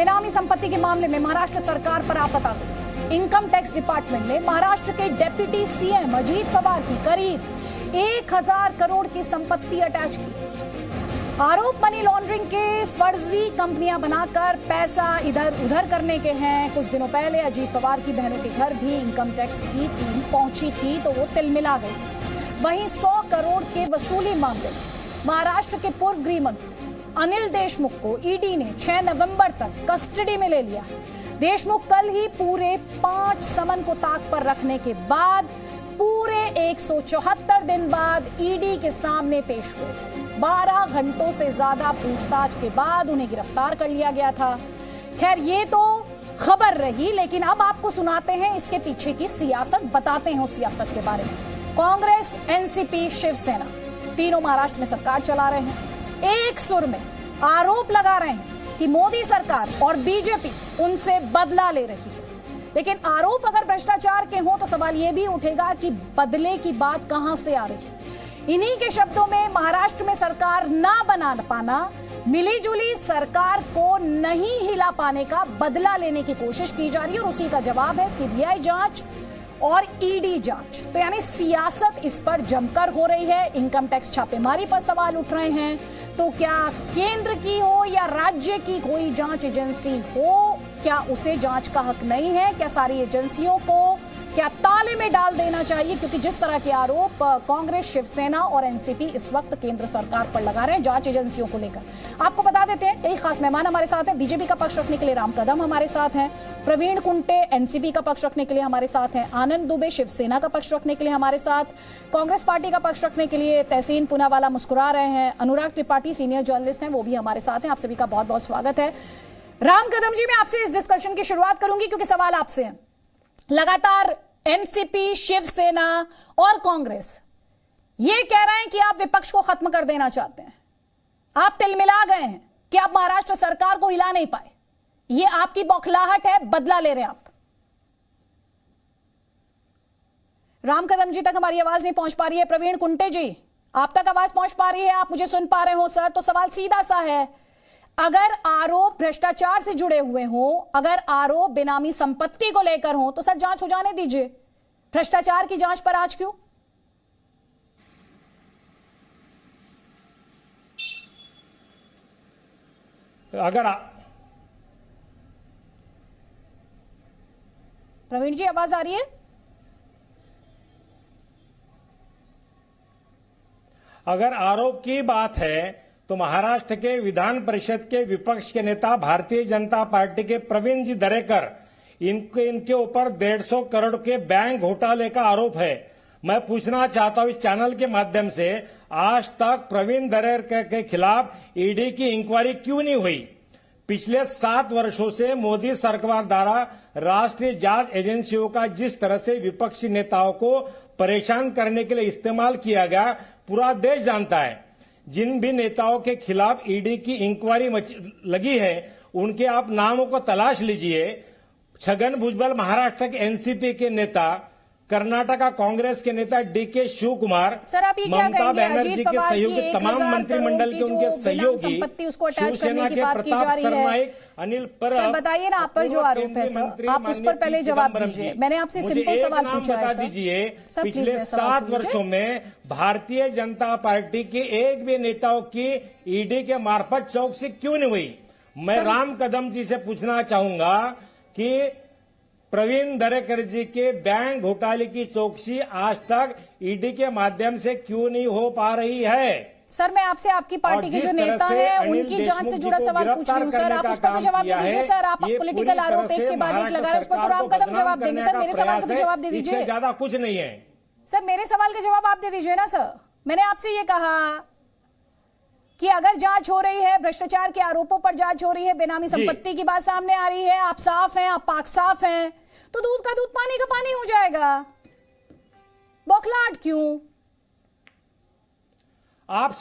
बेनामी संपत्ति के मामले में महाराष्ट्र सरकार पर आफत आ गई। इनकम टैक्स डिपार्टमेंट ने महाराष्ट्र के डेप्यूटी सीएम अजीत पवार की करीब 1000 करोड़ की संपत्ति अटैच की। आरोप मनी लॉन्ड्रिंग के फर्जी कंपनियां बनाकर पैसा इधर उधर करने के हैं। कुछ दिनों पहले अजीत पवार की बहनों के घर भी इनकम टैक्स की टीम पहुंची थी तो वो तिलमिला गई थी। वहीं 100 करोड़ के वसूली मामले में महाराष्ट्र के पूर्व गृह मंत्री अनिल देशमुख को ईडी ने 6 नवंबर तक कस्टडी में ले लिया। देशमुख कल ही पूरे 5 समन को ताक पर रखने के बाद पूरे 174 दिन बाद ईडी के सामने पेश हुए थे। 12 घंटों से ज्यादा पूछताछ के बाद उन्हें गिरफ्तार कर लिया गया था। खैर ये तो खबर रही, लेकिन अब आपको सुनाते हैं इसके पीछे की सियासत, बताते हैं उस सियासत के बारे में। कांग्रेस, एनसीपी, शिवसेना तीनों महाराष्ट्र में सरकार चला रहे हैं। एक सुर में आरोप लगा रहे हैं कि मोदी सरकार और बीजेपी उनसे बदला ले रही है। लेकिन आरोप अगर भ्रष्टाचार के हों तो सवाल यह भी उठेगा कि बदले की बात कहां से आ रही है। इन्हीं के शब्दों में महाराष्ट्र में सरकार ना बना पाना, मिलीजुली सरकार को नहीं हिला पाने का बदला लेने की कोशिश की जा रही है और उसी का जवाब है सीबीआई जांच और ईडी जांच। तो यानी सियासत इस पर जमकर हो रही है। इनकम टैक्स छापेमारी पर सवाल उठ रहे हैं। तो क्या केंद्र की हो या राज्य की कोई जांच एजेंसी हो, क्या उसे जांच का हक नहीं है? क्या सारी एजेंसियों को क्या ताले में डाल देना चाहिए? क्योंकि जिस तरह के आरोप कांग्रेस, शिवसेना और एनसीपी इस वक्त केंद्र सरकार पर लगा रहे हैं जांच एजेंसियों को लेकर। आपको बता देते हैं कई खास मेहमान हमारे साथ हैं। बीजेपी का पक्ष रखने के लिए राम कदम हमारे साथ हैं, प्रवीण कुंटे एनसीपी का पक्ष रखने के लिए हमारे साथ हैं, आनंद दुबे शिवसेना का पक्ष रखने के लिए हमारे साथ, कांग्रेस पार्टी का पक्ष रखने के लिए तहसीन पूनावाला मुस्कुरा रहे हैं, अनुराग त्रिपाठी सीनियर जर्नलिस्ट हैं, वो भी हमारे साथ हैं। आप सभी का बहुत बहुत स्वागत है। राम कदम जी, मैं आपसे इस डिस्कशन की शुरुआत करूंगी क्योंकि सवाल आपसे है। लगातार एनसीपी, शिवसेना और कांग्रेस ये कह रहे हैं कि आप विपक्ष को खत्म कर देना चाहते हैं। आप तिलमिला गए हैं कि आप महाराष्ट्र सरकार को हिला नहीं पाए। ये आपकी बौखलाहट है, बदला ले रहे हैं आप। राम कदम जी तक हमारी आवाज नहीं पहुंच पा रही है। प्रवीण कुंटे जी, आप तक आवाज पहुंच पा रही है? आप मुझे सुन पा रहे हो सर? तो सवाल सीधा सा है, अगर आरोप भ्रष्टाचार से जुड़े हुए हों, अगर आरोप बेनामी संपत्ति को लेकर हो तो सर जांच हो जाने दीजिए। भ्रष्टाचार की जांच पर आज क्यों? प्रवीण जी आवाज आ रही है? अगर आरोप की बात है तो महाराष्ट्र के विधान परिषद के विपक्ष के नेता भारतीय जनता पार्टी के प्रवीण जी दरेकर, इनके ऊपर 150 करोड़ के बैंक घोटाले का आरोप है। मैं पूछना चाहता हूं इस चैनल के माध्यम से, आज तक प्रवीण दरेकर के खिलाफ ईडी की इंक्वायरी क्यों नहीं हुई? पिछले 7 वर्षों से मोदी सरकार द्वारा राष्ट्रीय जांच एजेंसियों का जिस तरह से विपक्षी नेताओं को परेशान करने के लिए इस्तेमाल किया गया, पूरा देश जानता है। जिन भी नेताओं के खिलाफ ईडी की इंक्वायरी लगी है उनके आप नामों को तलाश लीजिए। छगन भुजबल महाराष्ट्र के एनसीपी के नेता, कर्नाटका कांग्रेस के नेता डीके शिव कुमार, ममता बनर्जी के सहयोगी, तमाम मंत्रिमंडल के उनके सहयोगी, शिवसेना के प्रताप सरनाईक, अनिल परब, बताइए ना आप पर जो आरोप है सर, आप उस पर पहले जवाब दीजिए। मैंने आपसे सिंपल सवाल पूछा है। बता दीजिए, पिछले 7 वर्षों में भारतीय जनता पार्टी के एक भी नेताओं की ईडी के मार्फत चौकसी क्यों नहीं हुई? मैं राम कदम जी से पूछना चाहूंगा कि प्रवीण दरेकर जी के बैंक घोटाले की चौकसी आज तक ईडी के माध्यम से क्यों नहीं हो पा रही है? सर मैं आपसे आपकी पार्टी के जो नेता हैं उनकी जांच से जुड़ा सवाल पूछ रही हूँ सर, आप उस पर तो जवाब दे दीजिए। सर आप पॉलिटिकल आरोप एक के बाद एक लगा रहे हैं, उस पर तो राम कदम जवाब देंगे। सर मेरे सवाल का तो जवाब दे दीजिए। ज्यादा कुछ नहीं है सर, मेरे सवाल का जवाब आप दे दीजिए ना सर। मैंने आपसे ये कहा कि अगर जांच हो रही है, भ्रष्टाचार के आरोपों पर जांच हो रही है, बेनामी संपत्ति की बात सामने आ रही है, आप साफ हैं, आप पाक साफ हैं, तो दूध का दूध पानी का पानी हो जाएगा। बौखलाहट क्यों? आप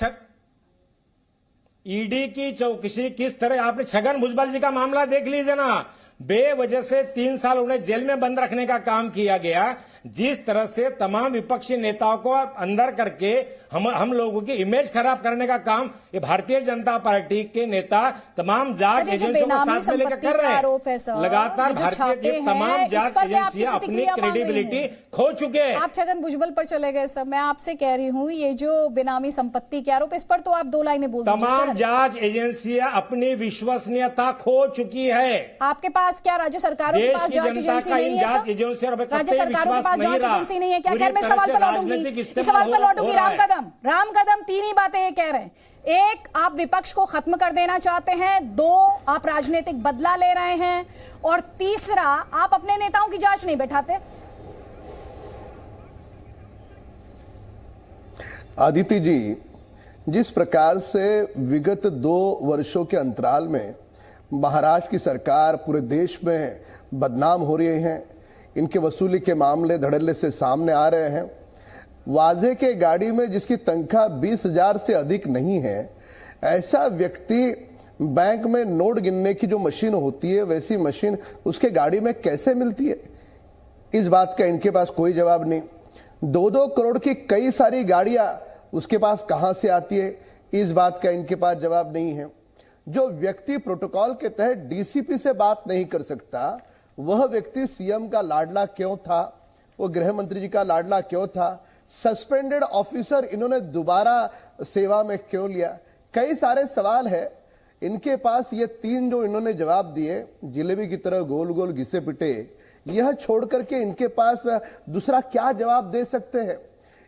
ईडी की चौकसी किस तरह, आपने छगन भुजबल जी का मामला देख लीजिए ना। बेवजह से 3 साल उन्हें जेल में बंद रखने का काम किया गया। जिस तरह से तमाम विपक्षी नेताओं को अंदर करके हम लोगों की इमेज खराब करने का काम ये भारतीय जनता पार्टी के नेता तमाम जांच एजेंसियों को साथ में लेकर कर रहे हैं। लगातार भारतीय तमाम जांच एजेंसियां अपनी क्रेडिबिलिटी खो चुके हैं। आप छगन भुजबल पर चले गए सर। मैं आपसे कह रही हूँ ये जो बेनामी संपत्ति के आरोप, इस पर तो आप 2 लाइनें बोल दीजिए। तमाम जांच एजेंसियां अपनी विश्वसनीयता खो चुकी है। आपके पास क्या राज्य सरकारों के पास जांच एजेंसी नहीं है? राज्य सरकारों के पास जांच एजेंसी नहीं है क्या? खैर मैं सवाल पर लौटूंगी, इस सवाल पर लौटूंगी। राम कदम 3 ही बातें ये कह रहे हैं। 1, आप विपक्ष को खत्म कर देना चाहते हैं। 2, आप राजनीतिक बदला ले रहे हैं। और तीसरा, आप अपने नेताओं की जांच नहीं बैठाते। आदित्य जी, जिस प्रकार से विगत 2 वर्षों के अंतराल में महाराष्ट्र की सरकार पूरे देश में बदनाम हो रही है, इनके वसूली के मामले धड़ल्ले से सामने आ रहे हैं। वाजे के गाड़ी में जिसकी तनख्वाह 20,000 से अधिक नहीं है, ऐसा व्यक्ति बैंक में नोट गिनने की जो मशीन होती है वैसी मशीन उसके गाड़ी में कैसे मिलती है? इस बात का इनके पास कोई जवाब नहीं। 2-2 करोड़ की कई सारी गाड़ियां उसके पास कहां से आती है, इस बात का इनके पास जवाब नहीं है। जो व्यक्ति प्रोटोकॉल के तहत डीसीपी से बात नहीं कर सकता, वह व्यक्ति सीएम का लाडला क्यों था? वो गृह मंत्री जी का लाडला क्यों था? सस्पेंडेड ऑफिसर इन्होंने दोबारा सेवा में क्यों लिया? कई सारे सवाल है इनके पास। ये 3 जो इन्होंने जवाब दिए, जिलेबी की तरह गोल गोल घिसे पिटे, यह छोड़ करके इनके पास दूसरा क्या जवाब दे सकते हैं?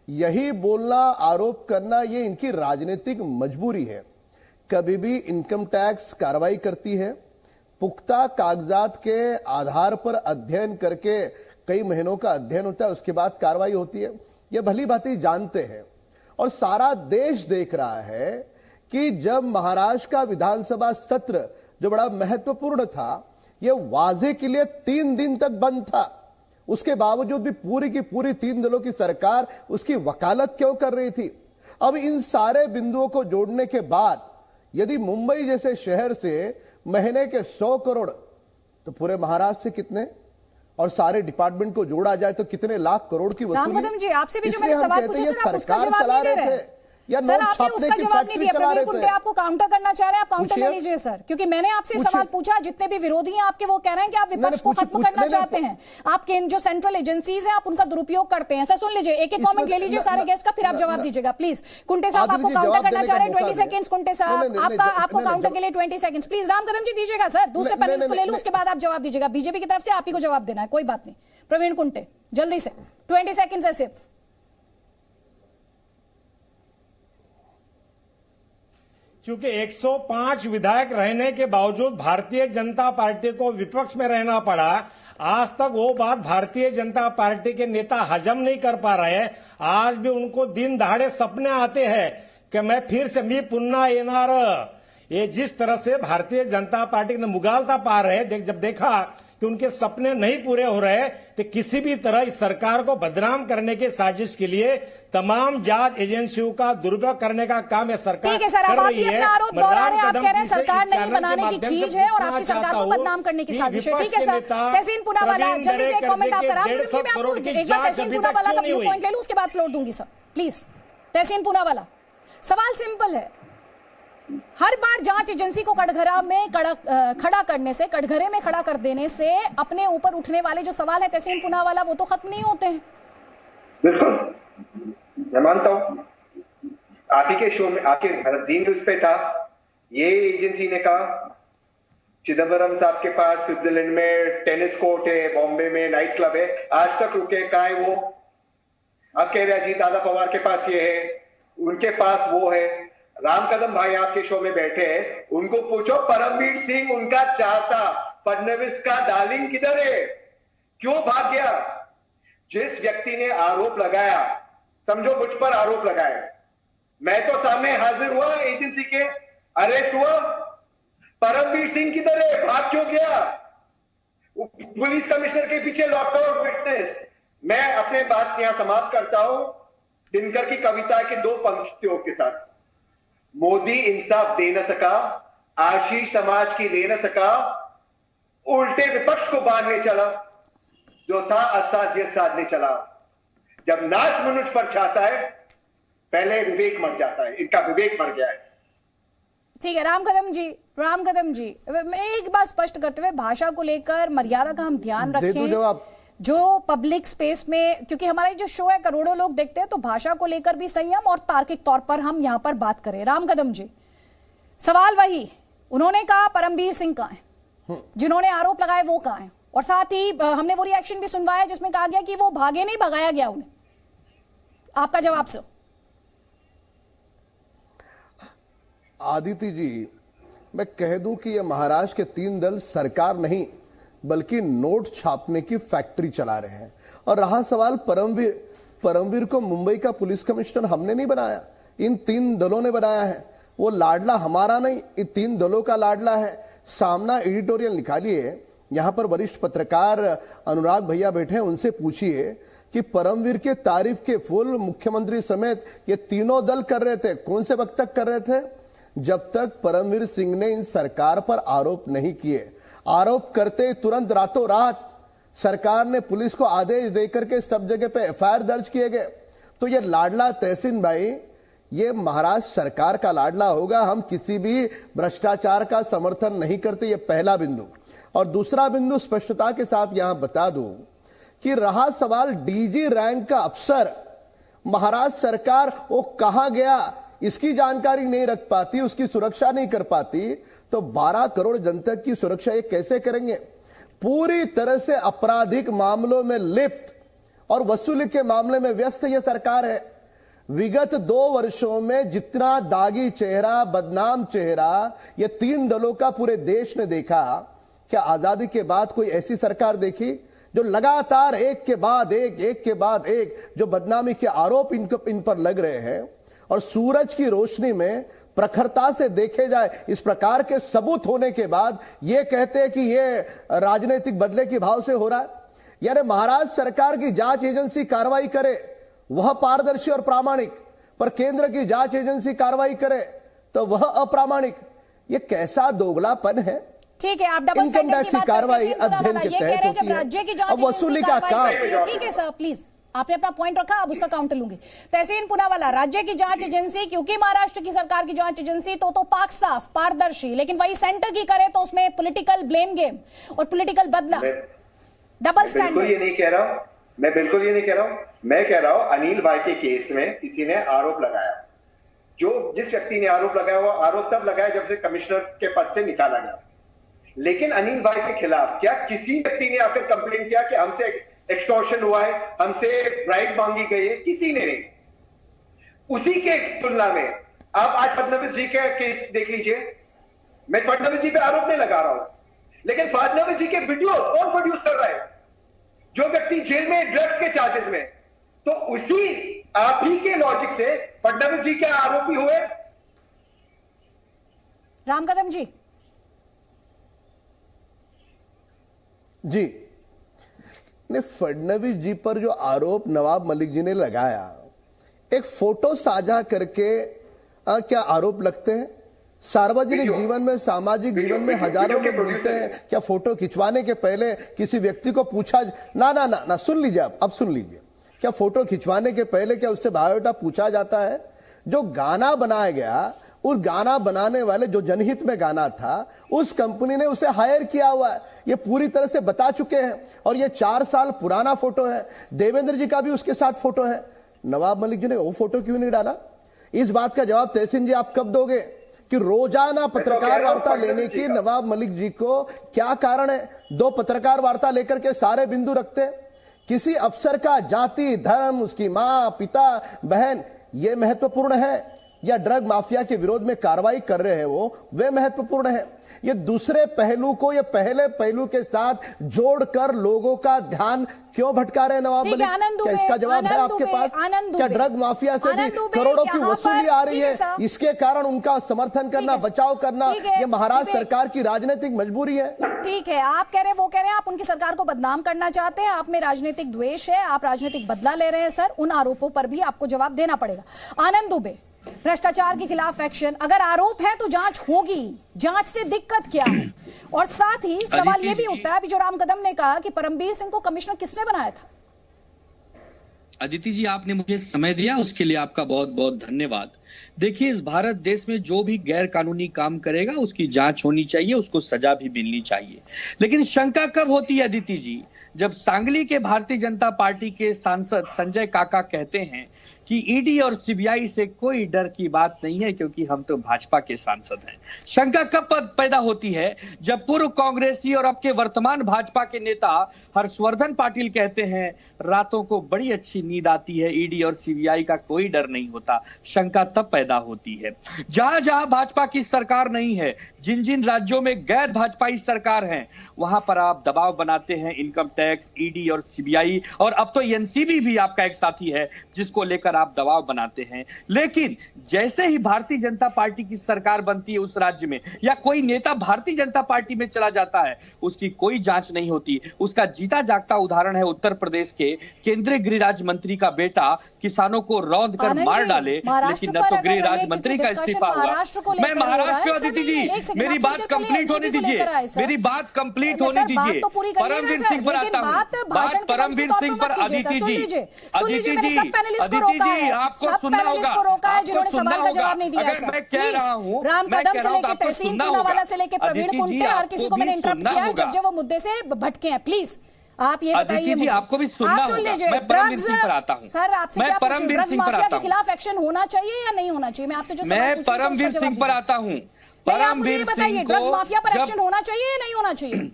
यही बोलना, आरोप करना, ये इनकी राजनीतिक मजबूरी है। कभी भी इनकम टैक्स कार्रवाई करती है, पुख्ता कागजात के आधार पर अध्ययन करके, कई महीनों का अध्ययन होता है, उसके बाद कार्रवाई होती है। ये भली भांति जानते हैं और सारा देश देख रहा है कि जब महाराष्ट्र का विधानसभा सत्र जो बड़ा महत्वपूर्ण था, ये वाजे के लिए 3 दिन तक बंद था। उसके बावजूद भी पूरी की पूरी 3 दलों की सरकार उसकी वकालत क्यों कर रही थी? अब इन सारे बिंदुओं को जोड़ने के बाद यदि मुंबई जैसे शहर से महीने के 100 करोड़, तो पूरे महाराष्ट्र से कितने, और सारे डिपार्टमेंट को जोड़ा जाए तो कितने लाख करोड़ की वसूली? रामकदम जी, आपसे भी जो मैंने सवाल पूछा सर, आप उसका जवाब नहीं दे रहे। या सर आपने उसका जवाब नहीं दिया। प्रवीण कुंटे आपको काउंटर करना चाह रहे हैं, आप काउंटर ले लीजिए सर, क्योंकि मैंने आपसे सवाल पूछा। जितने भी विरोधी हैं आपके, वो कह रहे हैं कि आप विपक्ष को खत्म करना चाहते हैं। आपके जो सेंट्रल एजेंसीज हैं आप उनका दुरुपयोग करते हैं। सर सुन लीजिए, एक एक कमेंट ले लीजिए सारे गेस्ट का, फिर आप जवाब दीजिएगा प्लीज। कुंटे साहब आपको काउंटर करना चाह रहे हैं, 20 सेकंड्स। कुंटे साहब आपको काउंटर के लिए 20 सेकंड्स प्लीज। रामकदम जी दीजिएगा सर, दूसरे पैनलिस्ट को ले लूं, उसके बाद आप जवाब दीजिएगा। बीजेपी की तरफ से आप ही को जवाब देना है, कोई बात नहीं। प्रवीण कुंटे जल्दी से, 20 सेकंड्स है सिर्फ। क्योंकि 105 विधायक रहने के बावजूद भारतीय जनता पार्टी को विपक्ष में रहना पड़ा। आज तक वो बात भारतीय जनता पार्टी के नेता हजम नहीं कर पा रहे। आज भी उनको दिन दहाड़े सपने आते हैं कि मैं फिर से मी पुन्हा येणार। ये जिस तरह से भारतीय जनता पार्टी ने मुगालता पा रहे, जब देखा कि उनके सपने नहीं पूरे हो रहे, तो किसी भी तरह इस सरकार को बदनाम करने की साजिश के लिए तमाम जांच एजेंसियों का दुरुपयोग करने का काम यह सरकार ठीक है सर, अब आप भी अपना आरोप दोहरा रहे हैं। आप कह रहे हैं सरकार नहीं बनाने की खींच है और आपकी सरकार को बदनाम करने की साजिश है। ठीक है सर, तहसीन पूनावाला जल्दी से एक कमेंट आप करा। मैं आपको एक बार तहसीन पूनावाला का व्यू पॉइंट ले लूं, उसके बाद फ्लोर दूंगी सर प्लीज। तहसीन पूनावाला, सवाल सिंपल है। हर बार जांच एजेंसी को कटघरा में खड़ा करने से, कटघरे में खड़ा कर देने से अपने ऊपर उठने वाले जो सवाल है तहसीन पूनावाला, वो तो खत्म नहीं होते हैं। बिल्कुल, मैं मानता हूँ। आप ही के शो में, आपके जी न्यूज पे था, ये एजेंसी ने कहा चिदम्बरम साहब के पास स्विट्जरलैंड में टेनिस कोर्ट है, बॉम्बे में नाइट क्लब है, आज तक रुके कहाँ है वो? अब कह रहे अजीत दादा पवार के पास ये है, उनके पास वो है। राम कदम भाई आपके शो में बैठे हैं, उनको पूछो परमवीर सिंह उनका चाहता फडणवीस का डार्लिंग किधर है, क्यों भाग गया? जिस व्यक्ति ने आरोप लगाया, समझो मुझ पर आरोप लगाया, मैं तो सामने हाजिर हुआ, एजेंसी के अरेस्ट हुआ, परमवीर सिंह किधर है, भाग क्यों गया? पुलिस कमिश्नर के पीछे लॉकआउट विटनेस। मैं अपने बात यहां समाप्त करता हूं दिनकर की कविता की 2 पंक्तियों के साथ। मोदी इंसाफ दे न सका, आशीष समाज की ले न सका, उल्टे विपक्ष को बांधने चला, जो था असाध्य साधने चला। जब नाच मनुष्य पर छाता है, पहले विवेक मर जाता है। इनका विवेक मर गया है। ठीक है राम कदम जी, मैं एक बात स्पष्ट करते हुए, भाषा को लेकर मर्यादा का हम ध्यान रखें। जो पब्लिक स्पेस में, क्योंकि हमारा जो शो है करोड़ों लोग देखते हैं, तो भाषा को लेकर भी संयम और तार्किक तौर पर हम यहां पर बात करें। राम कदम जी, सवाल वही, उन्होंने कहा परमवीर सिंह कहां है, जिन्होंने आरोप लगाए वो कहां है, और साथ ही हमने वो रिएक्शन भी सुनवाया जिसमें कहा गया कि वो भागे नहीं, भगाया गया उन्हें। आपका जवाब सर। आदिति जी, मैं कह दूं कि यह महाराष्ट्र के 3 दल सरकार नहीं बल्कि नोट छापने की फैक्ट्री चला रहे हैं। और रहा सवाल परमवीर को मुंबई का पुलिस कमिश्नर हमने नहीं बनाया, इन 3 दलों ने बनाया है। वो लाडला हमारा नहीं, इन 3 दलों का लाडला है। सामना एडिटोरियल निकालिए, यहां पर वरिष्ठ पत्रकार अनुराग भैया बैठे हैं, उनसे पूछिए कि परमवीर के तारीफ के फुल मुख्यमंत्री समेत ये तीनों दल कर रहे थे। कौन से वक्त तक कर रहे थे? जब तक परमवीर सिंह ने इन सरकार पर आरोप नहीं किए। आरोप करते तुरंत रातों रात सरकार ने पुलिस को आदेश देकर के सब जगह पे एफआईआर दर्ज किए गए। तो ये लाडला तहसीन भाई, ये महाराष्ट्र सरकार का लाडला होगा। हम किसी भी भ्रष्टाचार का समर्थन नहीं करते, ये पहला बिंदु। और दूसरा बिंदु स्पष्टता के साथ यहां बता दूं कि रहा सवाल डीजी रैंक का अफसर, महाराष्ट्र सरकार वो कहां गया इसकी जानकारी नहीं रख पाती, उसकी सुरक्षा नहीं कर पाती, तो 12 करोड़ जनता की सुरक्षा ये कैसे करेंगे? पूरी तरह से आपराधिक मामलों में लिप्त और वसूली के मामले में व्यस्त ये सरकार है। विगत 2 वर्षों में जितना दागी चेहरा, बदनाम चेहरा ये 3 दलों का पूरे देश ने देखा, क्या आजादी के बाद कोई ऐसी सरकार देखी जो लगातार एक के बाद एक जो बदनामी के आरोप इन पर लग रहे हैं, और सूरज की रोशनी में प्रखरता से देखे जाए इस प्रकार के सबूत होने के बाद ये कहते हैं कि ये राजनीतिक बदले के भाव से हो रहा है। यानी महाराष्ट्र सरकार की जांच एजेंसी कार्रवाई करे वह पारदर्शी और प्रामाणिक, पर केंद्र की जांच एजेंसी कार्रवाई करे तो वह अप्रामाणिक। ये कैसा दोगलापन है? ठीक है, आप डबल इनकम टैक्स की कार्रवाई अध्ययन के तहत होती है, राज्य की जांच वसूली का काम। ठीक है सर, प्लीज आपने अपना पॉइंट रखा, अब उसका काउंटर लूंगी। तहसीन पूनावाला, राज्य की जांच एजेंसी, क्योंकि महाराष्ट्र की सरकार की जांच एजेंसी तो पाक साफ पारदर्शी, लेकिन वही सेंटर की करे तो उसमें पॉलिटिकल ब्लेम गेम और पॉलिटिकल बदला, डबल स्टैंडर्ड। मैं बिल्कुल ये नहीं कह रहा हूं। मैं कह रहा हूं अनिल भाई के केस में किसी ने आरोप लगाया, जिस व्यक्ति ने आरोप लगाया वो आरोप तब लगाया जब से कमिश्नर के पद से निकाला गया। लेकिन अनिल भाई के खिलाफ क्या किसी व्यक्ति ने आकर कंप्लेंट किया कि हमसे एक्सटॉर्शन हुआ है, हमसे ब्राइब मांगी गई है? किसी ने नहीं। उसी के तुलना में आप आज फडणवीस जी का केस देख लीजिए। मैं फडणवीस जी पे आरोप नहीं लगा रहा हूं, लेकिन फडणवीस जी के वीडियो कौन प्रोड्यूस कर रहा है? जो व्यक्ति जेल में ड्रग्स के चार्जेस में, तो उसी आप ही के लॉजिक से फडणवीस जी क्या आरोपी हुए? राम कदम जी ने फडणवीस जी पर जो आरोप नवाब मलिक जी ने लगाया, एक फोटो साझा करके क्या आरोप लगते हैं? सार्वजनिक जीवन में, सामाजिक जीवन में हजारों लोग मिलते हैं, क्या फोटो खिंचवाने के पहले किसी व्यक्ति को पूछा? ना सुन लीजिए, अब सुन लीजिए। क्या फोटो खिंचवाने के पहले क्या उससे बायोडाटा पूछा जाता है? जो गाना बनाया गया, उस गाना बनाने वाले जो जनहित में गाना था, उस कंपनी ने उसे हायर किया हुआ है, ये पूरी तरह से बता चुके हैं। और ये 4 साल पुराना फोटो है। देवेंद्र जी का भी उसके साथ फोटो है। नवाब मलिक जी ने वो फोटो क्यों नहीं डाला? इस बात का जवाब तहसीन जी आप कब दोगे कि रोजाना पत्रकार वार्ता लेने की नवाब मलिक जी को क्या कारण है? 2 पत्रकार वार्ता लेकर के सारे बिंदु रखते। किसी अफसर का जाति, धर्म, उसकी मां, पिता, बहन, यह महत्वपूर्ण है, या ड्रग माफिया के विरोध में कार्रवाई कर रहे हैं वे महत्वपूर्ण है? ये दूसरे पहलू को ये पहले पहलू के साथ जोड़कर लोगों का ध्यान क्यों भटका रहे हैं नवाब मलिक? क्या इसका जवाब है आपके पास? क्या ड्रग माफिया से भी करोड़ों की वसूली आ रही है, इसके कारण उनका समर्थन करना, बचाव करना ये महाराष्ट्र सरकार की राजनीतिक मजबूरी है? ठीक है, आप कह रहे हैं, वो कह रहे हैं, आप उनकी सरकार को बदनाम करना चाहते हैं, आप में राजनीतिक द्वेष है, आप राजनीतिक बदला ले रहे हैं। सर, उन आरोपों पर भी आपको जवाब देना पड़ेगा। आनंद दुबे, भ्रष्टाचार के खिलाफ एक्शन, अगर आरोप है तो जांच होगी, जांच से दिक्कत क्या है? और साथ ही सवाल यह भी उठता है, अभी जो राम कदम ने कहा कि परमबीर सिंह को कमिश्नर किसने बनाया था? अदिति जी, आपने मुझे समय दिया, उसके लिए आपका बहुत बहुत धन्यवाद। देखिए, इस भारत देश में जो भी गैर कानूनी काम करेगा उसकी जांच होनी चाहिए, उसको सजा भी मिलनी चाहिए। लेकिन शंका कब होती है अदिति जी? जब सांगली के भारतीय जनता पार्टी के सांसद संजय काका कहते हैं कि ईडी और सीबीआई से कोई डर की बात नहीं है क्योंकि हम तो भाजपा के सांसद हैं। शंका कब पैदा होती है? जब पूर्व कांग्रेसी और अब के वर्तमान भाजपा के नेता हर्षवर्धन पाटिल कहते हैं रातों को बड़ी अच्छी नींद आती है, ईडी और सीबीआई का कोई डर नहीं होता। शंका तब पैदा होती है जहां जहां भाजपा की सरकार नहीं है, जिन जिन राज्यों में गैर भाजपाई सरकार है, वहां पर आप दबाव बनाते हैं इनकम टैक्स, ईडी और सीबीआई, और अब तो एनसीबी भी आपका एक साथी है जिसको लेकर आप दबाव बनाते हैं। लेकिन जैसे ही भारतीय जनता पार्टी की सरकार बनती है उस राज्य में, या कोई नेता भारतीय जनता पार्टी में चला जाता है, उसकी कोई जांच नहीं होती। उसका जीता जागता उदाहरण है उत्तर प्रदेश के केंद्रीय गृह राज्य मंत्री का बेटा किसानों को रौंद कर मार डाले, लेकिन न तो गृह राज्य मंत्री का इस्तीफा हुआ। मैं महाराष्ट्र पे, अदिति जी मेरी बात कंप्लीट होने दीजिए, मेरी बात कंप्लीट होने दीजिए। परमवीर सिंह पर आता हूं, बात परमवीर सिंह पर। अदिति जी, अदिति जी, अदिति जी, आपको सुनना होगा, आपको सुनना होगा। अगर मैं कह रहा हूं, राम कदम से लेकर तहसीन पूनावाला से लेकर प्रवीण कुंटे, हर किसी को मैंने इंटरप्ट किया है जब वो मुद्दे से भटके हैं। प्लीज आप ये बताइए मुझे, आपको भी सुनना होगा। मैं परमवीर सिंह पर आता हूं। सर आपसे क्या पूछूं, ड्रग्स माफिया के खिलाफ एक्शन होना चाहिए या नहीं होना चाहिए? मैं आपसे जो मैं परमवीर सिंह पर आता हूं। परमवीर सिंह को ड्रग्स माफिया पर एक्शन होना चाहिए या नहीं होना चाहिए?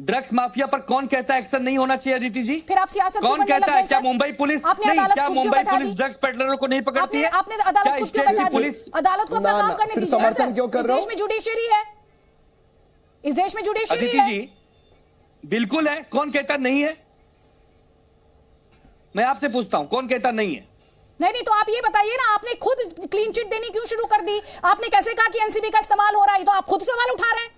ड्रग्स माफिया पर कौन कहता है एक्शन नहीं होना चाहिए अदिति जी? फिर आप सियासत कौन कहता है? क्या मुंबई पुलिस नहीं, क्या मुंबई पुलिस ड्रग्स पेडलरों को नहीं पकड़ती है? आपने अदालत खुद क्यों बैठा दी? अदालत को अपना काम करने दीजिए। समर्थन क्यों कर रहे हो? इस देश में जुडिशरी है, इस देश में जुडिशरी है। अदिति जी बिल्कुल है, कौन कहता नहीं है? मैं आपसे पूछता हूं, कौन कहता नहीं है? नहीं, तो आप ये बताइए ना, आपने खुद क्लीन चिट देनी क्यों शुरू कर दी? आपने कैसे कहा कि एनसीबी का इस्तेमाल हो रहा है? तो आप खुद सवाल उठा रहे हैं।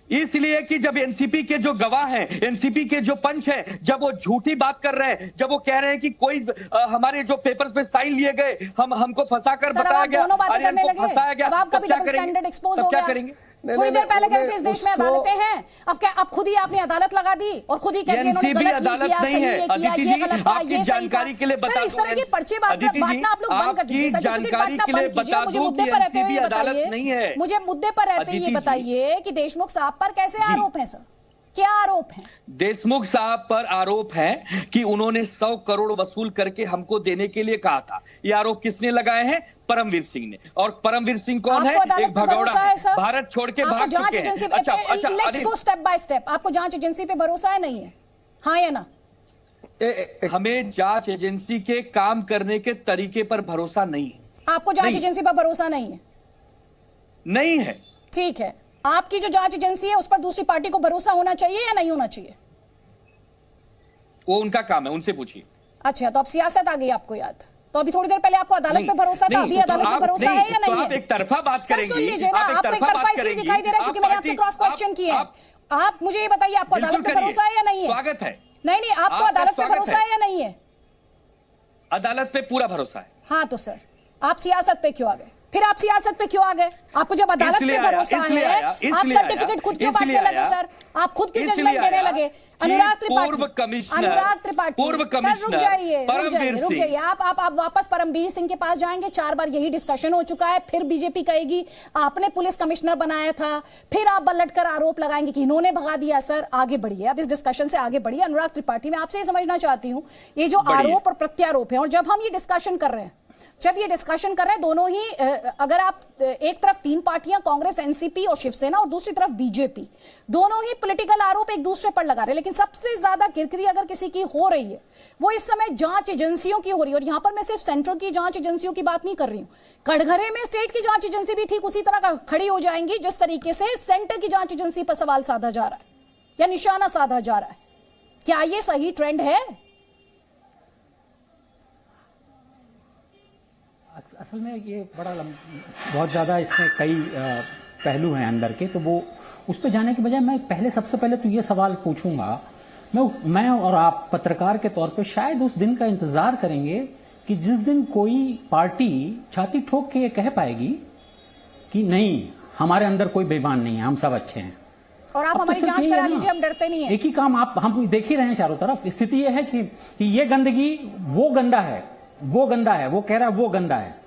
इसलिए कि जब एनसीपी के जो गवाह हैं, एनसीपी के जो पंच हैं, जब वो झूठी बात कर रहे हैं, जब वो कह रहे हैं कि कोई हमारे जो पेपर्स पे साइन लिए गए, हमको फंसाकर बताया गया, फंसाया गया, अब क्या करेंगे? क्या करेंगे? थोड़ी देर पहले कहते इस देश में अदालतें हैं, अब क्या अब खुद ही आपने अदालत लगा दी और खुद ही कहते हैं गलत अदालत नहीं है। अदिति जी आपकी जानकारी के लिए बता दूं, इस तरह के पर्चे बांटना आप लोग बंद कर दीजिए। जानकारी के लिए बता दूं कि एनसीबी अदालत नहीं है। मुझे मुद्दे पर रहते ये बताइए कि देशमुख साहब पर कैसे आरोप है? सर क्या आरोप है? देशमुख साहब पर आरोप है कि उन्होंने 100 करोड़ वसूल करके हमको देने के लिए कहा था। ये आरोप किसने लगाए हैं? परमवीर सिंह ने। और परमवीर सिंह कौन है? एक भगौड़ा है, भारत छोड़ के भाग चुके हैं। अच्छा, let's go step by step. आपको जांच एजेंसी पे भरोसा है नहीं है? हाँ या ना? हमें जांच एजेंसी के काम करने के तरीके पर भरोसा नहीं है। आपको जांच एजेंसी पर भरोसा नहीं है? नहीं है। ठीक है, आपकी जो जांच एजेंसी है उस पर दूसरी पार्टी को भरोसा होना चाहिए या नहीं होना चाहिए? वो उनका काम है, उनसे पूछिए। अच्छा, तो अब सियासत आ गई आपको याद। तो अभी थोड़ी देर पहले आपको अदालत पे भरोसा था, अभी अदालत पे भरोसा है या नहीं है? आप एक तरफा बात करेंगे। सुन लीजिए ना, आपको एक तरफा इसलिए दिखाई दे रहा है क्योंकि मैंने आपसे क्रॉस क्वेश्चन किया है। आप मुझे ये बताइए, आपको अदालत पे भरोसा है या नहीं है? स्वागत है। नहीं, आपको अदालत पे भरोसा है या नहीं है? अदालत पे पूरा भरोसा है। हाँ, तो सर आप सियासत पे क्यों आ गए? फिर आप सियासत पे क्यों आ गए? आपको जब अदालत पे भरोसा है, आप सर्टिफिकेट खुद क्यों बांटने लगे? सर आप खुद की जजमेंट देने लगे। अनुराग त्रिपाठी, रुक जाइए। आप वापस परमवीर सिंह के पास जाएंगे। 4 बार यही डिस्कशन हो चुका है, फिर बीजेपी कहेगी आपने पुलिस कमिश्नर बनाया था, फिर आप पलट कर आरोप लगाएंगे कि इन्होंने भगा दिया। सर आगे बढ़िए, अब इस डिस्कशन से आगे बढ़िए। अनुराग त्रिपाठी, मैं आपसे ये समझना चाहती हूँ, ये जो आरोप और प्रत्यारोप है, और जब हम ये डिस्कशन कर रहे हैं, दोनों ही, अगर आप एक तरफ 3 पार्टियां कांग्रेस, एनसीपी और शिवसेना, और दूसरी तरफ बीजेपी, दोनों ही पॉलिटिकल आरोप एक दूसरे पर लगा रहे हैं, लेकिन सबसे ज्यादा किरकिरी अगर किसी की हो रही है वो इस समय जांच एजेंसियों की हो रही है। और यहां पर मैं सिर्फ सेंट्रल की जांच एजेंसियों की बात नहीं कर रही हूं, कटघरे में स्टेट की जांच एजेंसी भी ठीक उसी तरह खड़ी हो जाएंगी जिस तरीके से सेंटर की जांच एजेंसी पर सवाल साधा जा रहा है या निशाना साधा जा रहा है। क्या ये सही ट्रेंड है? असल में ये बहुत ज़्यादा इसमें कई पहलू हैं अंदर के, तो वो उस पर जाने के बजाय मैं सबसे पहले तो ये सवाल पूछूंगा, मैं और आप पत्रकार के तौर पे शायद उस दिन का इंतज़ार करेंगे कि कि जिस दिन कोई पार्टी छाती ठोक के ये कह पाएगी कि नहीं, हमारे अंदर कोई बेईमान नहीं है, हम सब अच्छे हैं, और आप हमारी जांच करा लीजिए, हम डरते नहीं है। एक ही काम हम देख ही रहे हैं चारों तरफ। स्थिति यह है कि ये गंदगी, वो गंदा है, वो गंदा है, वो कह रहा है वो गंदा है,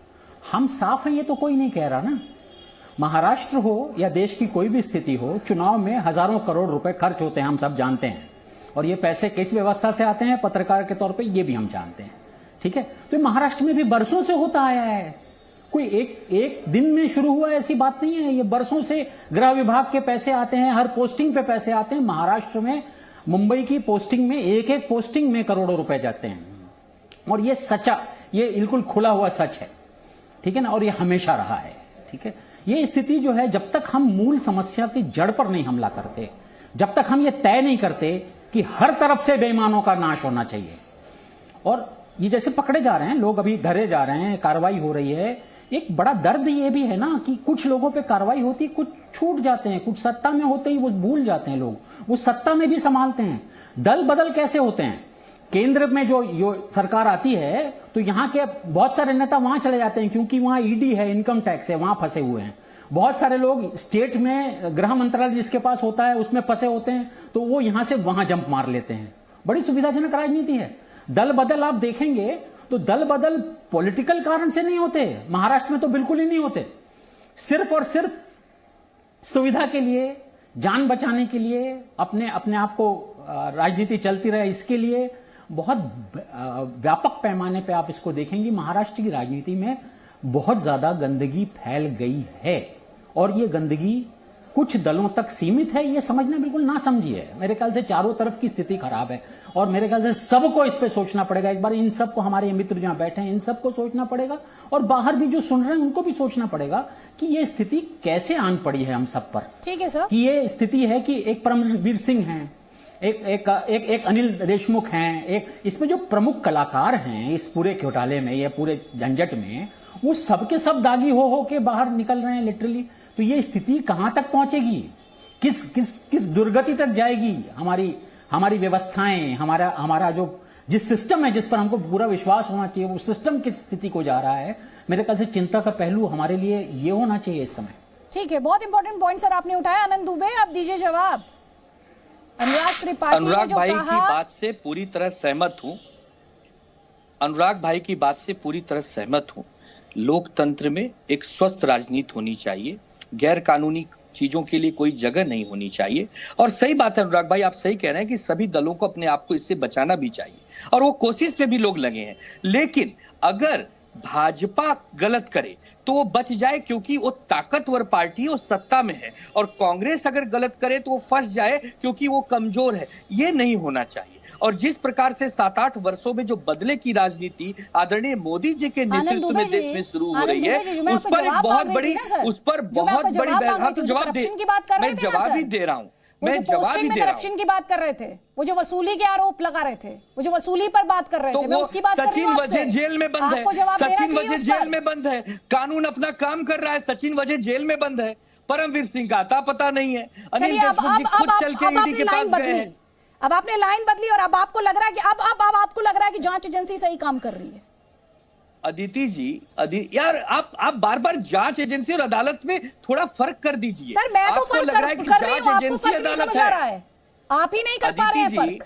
हम साफ हैं ये तो कोई नहीं कह रहा ना। महाराष्ट्र हो या देश की कोई भी स्थिति हो, चुनाव में हजारों करोड़ रुपए खर्च होते हैं, हम सब जानते हैं, और ये पैसे किस व्यवस्था से आते हैं पत्रकार के तौर पे, ये भी हम जानते हैं, ठीक है। तो महाराष्ट्र में भी बरसों से होता आया है, कोई एक दिन में शुरू हुआ ऐसी बात नहीं है, ये बरसों से गृह विभाग के पैसे आते हैं, हर पोस्टिंग पे पैसे आते हैं। महाराष्ट्र में मुंबई की पोस्टिंग में एक पोस्टिंग में करोड़ों रुपए जाते हैं, और ये सच्चा, ये बिल्कुल खुला हुआ सच है, ठीक है ना, और ये हमेशा रहा है, ठीक है। ये स्थिति जो है, जब तक हम मूल समस्या की जड़ पर नहीं हमला करते, जब तक हम ये तय नहीं करते कि हर तरफ से बेईमानों का नाश होना चाहिए, और ये जैसे पकड़े जा रहे हैं लोग, अभी धरे जा रहे हैं, कार्रवाई हो रही है, एक बड़ा दर्द ये भी है ना कि कुछ लोगों पे कार्रवाई होती, कुछ छूट जाते हैं, कुछ सत्ता में होते ही वो भूल जाते हैं लोग, वो सत्ता में भी संभालते हैं। दल बदल कैसे होते हैं, केंद्र में जो सरकार आती है तो यहां के बहुत सारे नेता वहां चले जाते हैं, क्योंकि वहां ईडी है, इनकम टैक्स है, वहां फंसे हुए हैं। बहुत सारे लोग स्टेट में गृह मंत्रालय जिसके पास होता है उसमें फंसे होते हैं, तो वो यहां से वहां जंप मार लेते हैं। बड़ी सुविधाजनक राजनीति है। दल बदल आप देखेंगे तो दल बदल पॉलिटिकल कारण से नहीं होते, महाराष्ट्र में तो बिल्कुल ही नहीं होते, सिर्फ और सिर्फ सुविधा के लिए, जान बचाने के लिए, अपने आप को राजनीति चलती रहे इसके लिए। बहुत व्यापक पैमाने पे आप इसको देखेंगे, महाराष्ट्र की राजनीति में बहुत ज्यादा गंदगी फैल गई है, और ये गंदगी कुछ दलों तक सीमित है, ये समझना बिल्कुल ना समझिए। मेरे ख्याल से चारों तरफ की स्थिति खराब है, और मेरे ख्याल से सबको इस पे सोचना पड़ेगा। एक बार इन सबको, हमारे मित्र जहां बैठे हैं, इन सबको सोचना पड़ेगा, और बाहर भी जो सुन रहे हैं उनको भी सोचना पड़ेगा कि ये स्थिति कैसे आन पड़ी है हम सब पर। ठीक है सर। कि ये स्थिति है कि एक परमवीर सिंह हैं, एक अनिल देशमुख हैं, एक इसमें जो प्रमुख कलाकार हैं इस पूरे घोटाले में, ये पूरे झंझट में, वो सबके सब दागी हो के बाहर निकल रहे हैं लिटरली। तो ये स्थिति कहां तक पहुंचेगी, किस दुर्गति तक जाएगी हमारी व्यवस्थाएं, हमारा जो जिस सिस्टम है, जिस पर हमको पूरा विश्वास होना चाहिए, वो सिस्टम किस स्थिति को जा रहा है। मेरे ख्याल से चिंता का पहलू हमारे लिए ये होना चाहिए इस समय। ठीक है, बहुत इंपॉर्टेंट पॉइंट सर आपने उठाया। आनंद दुबे, आप दीजिए जवाब। अनुराग त्रिपाठी अनुराग जो भाई कहा, की बात से पूरी तरह सहमत हूं। अनुराग भाई की बात से पूरी तरह सहमत हूं। लोकतंत्र में एक स्वस्थ राजनीति होनी चाहिए, गैर कानूनी चीजों के लिए कोई जगह नहीं होनी चाहिए। और सही बात है अनुराग भाई, आप सही कह रहे हैं कि सभी दलों को अपने आप को इससे बचाना भी चाहिए, और वो कोशिश में भी लोग लगे हैं। लेकिन अगर भाजपा गलत करे तो वो बच जाए, क्योंकि वो ताकतवर पार्टी वो सत्ता में है, और कांग्रेस अगर गलत करे तो वो फंस जाए क्योंकि वो कमजोर है। ये नहीं होना चाहिए। और जिस प्रकार से 7-8 वर्षों में जो बदले की राजनीति आदरणीय मोदी जी के नेतृत्व में देश में शुरू हो रही है, उस पर एक बहुत बड़ी जवाब मैं जवाब ही दे रहा हूं। मैं जवाब ही दे रहा हूं। करप्शन की बात कर रहे थे, वो जो वसूली के आरोप लगा रहे थे, वो जो वसूली पर बात कर रहे थे, मैं उसकी बात कर रही हूं। सचिन वजह जेल में बंद है, सचिन वजह जेल में बंद है, कानून अपना काम कर रहा है, सचिन वजह जेल में बंद है, परमवीर सिंह का आता पता नहीं है, अनिल देशमुख जी खुद चल के ईडी के पास गए हैं। अब आपने लाइन बदली, और अब आपको लग रहा है कि अब आपको लग रहा है कि जांच एजेंसी सही काम कर रही है। अदिति जी, यार आप बार बार जांच एजेंसी और अदालत में थोड़ा फर्क कर दीजिए। सर मैं तो फर्क कर रही हूं, आपको फर्क नहीं समझ आ रहा है, आप ही नहीं कर पा रहे हैं फर्क।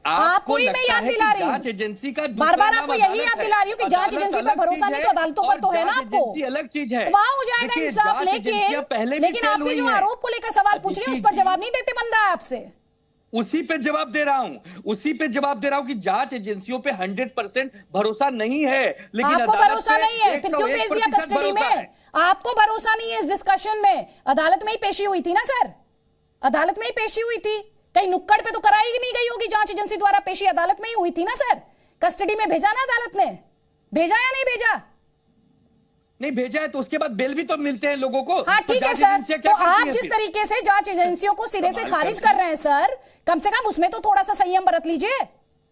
आपको ही मैं याद दिला रही हूं, जांच एजेंसी का बार आपको यही याद दिला रही हूँ कि जांच एजेंसी पर भरोसा नहीं तो अदालतों पर तो है ना आपको। अलग चीज है, वहां हो जाएगा इंसाफ। लेकिन आपसे जो आरोप को लेकर सवाल पूछ रही है उस पर जवाब नहीं देते बन रहा है आपसे। उसी पे जवाब दे रहा हूं कि जांच एजेंसियों पे 100% भरोसा नहीं है, लेकिन आपको भरोसा नहीं है, फिर क्यों भेज दिया कस्टडी में? आपको भरोसा नहीं है इस डिस्कशन में। अदालत में ही पेशी हुई थी ना सर, अदालत में ही पेशी हुई थी, कहीं नुक्कड़ पे तो कराई नहीं गई होगी जांच एजेंसी द्वारा। पेशी अदालत में ही हुई थी ना सर, कस्टडी में भेजा ना अदालत ने, भेजा या नहीं भेजा? नहीं भेजा है तो उसके बाद बेल भी तो मिलते हैं लोगों को। हाँ ठीक है सर, तो आप जिस तरीके से जांच एजेंसियों को सिरे से खारिज कर रहे हैं सर, कम से कम उसमें तो थोड़ा सा संयम बरत लीजिए।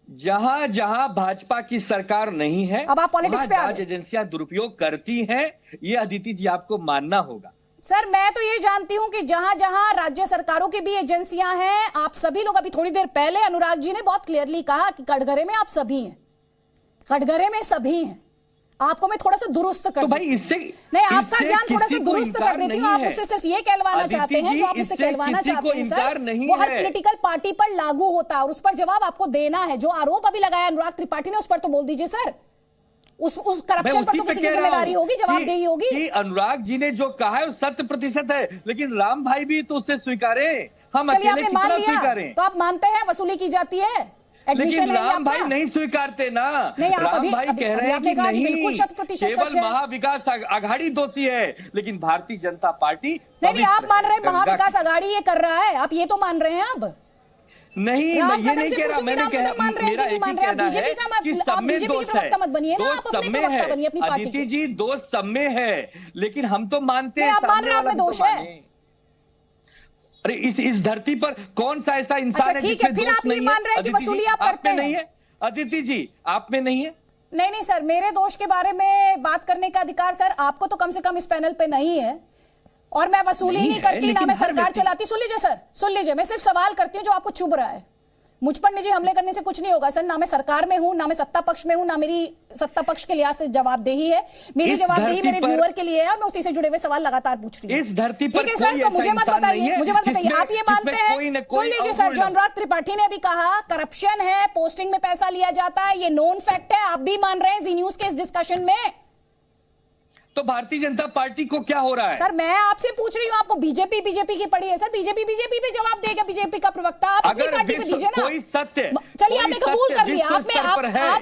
जहां जहां भाजपा की सरकार नहीं है, अब आप पॉलिटिक्स पे आ गए। जांच एजेंसियां दुरुपयोग करती हैं, ये अदिति जी आपको मानना होगा। सर मैं तो ये जानती हूं कि जहां जहां राज्य सरकारों की भी एजेंसियां हैं, आप सभी लोग, अभी थोड़ी देर पहले अनुराग जी ने बहुत क्लियरली कहा कि कटघरे में आप सभी हैं, कटघरे में सभी हैं। आपको मैं थोड़ा सा दुरुस्त कर तो भाई इससे नहीं, आपका ज्ञान थोड़ा सा दुरुस्त कर देती हूँ। आप मुझसे सिर्फ ये कहलवाना चाहते हैं, जो आप मुझसे कहलवाना चाहते हैं सर, वो हर पॉलिटिकल पार्टी पर लागू होता है और उस पर जवाब आपको देना है। जो आरोप अभी लगाया अनुराग त्रिपाठी ने, उस पर तो बोल दीजिए सर। उस करप्शन पर तो किसी की जिम्मेदारी होगी, जवाबदेही होगी। कि अनुराग जी ने जो कहा है वो 100% है, लेकिन राम भाई भी तो उसे स्वीकारे, हम अकेले कितना स्वीकारें? तो आप मानते हैं वसूली की जाती है, लेकिन राम भाई नहीं स्वीकारते ना। राम भाई कह रहे हैं कि नहीं, केवल महाविकास आघाड़ी दोषी है, लेकिन भारतीय जनता पार्टी नहीं। आप मान रहे हैं महाविकास आघाड़ी ये कर रहा है, आप ये तो मान रहे हैं अब? नहीं, मैं ये नहीं कह रहा, मैंने कहा मेरा एक ही कहना है कि सब में दोष है, दोष सब में है। अदिति जी, दोष सब में है, लेकिन हम तो मानते हैं सामने वाला दोष है। अरे इस धरती पर कौन सा ऐसा इंसान है जिसमें दोष नहीं है? मान रहे हैं कि वसूली आप करते हैं? नहीं है अदिति जी, आप में नहीं है? नहीं सर, मेरे दोष के बारे में बात करने का अधिकार सर आपको तो कम से कम इस पैनल पे नहीं है। और मैं वसूली नहीं करती, ना मैं सरकार चलाती। सुन लीजिए सर, सुन लीजिए, मैं सिर्फ सवाल करती हूँ जो आपको चुभ रहा है। मुझ पर निजी हमले करने से कुछ नहीं होगा सर। ना मैं सरकार में हूं, ना मैं सत्ता पक्ष में हूं, ना मेरी सत्ता पक्ष के लिहाज से जवाबदेही है। मेरी जवाबदेही मेरे व्यूअर के लिए है और मैं उसी से जुड़े हुए सवाल लगातार पूछ रही हूं। इस धरती पर ठीक है सर, तो मुझे मत बताइए, आप ये मानते हैं? सुन लीजिए सर, जो अनुराग त्रिपाठी ने भी कहा करप्शन है, पोस्टिंग में पैसा लिया जाता है, ये नोन फैक्ट है, आप भी मान रहे हैं जी न्यूज के इस डिस्कशन में। तो भारतीय जनता पार्टी को क्या हो रहा है? सर मैं आपसे पूछ रही हूँ, आपको बीजेपी की पड़ी है सर, बीजेपी पे जवाब देगा बीजेपी का प्रवक्ता। आप अपनी पार्टी पे दीजिए ना। कोई सत्य, चलिए आपने कबूल कर लिया, आप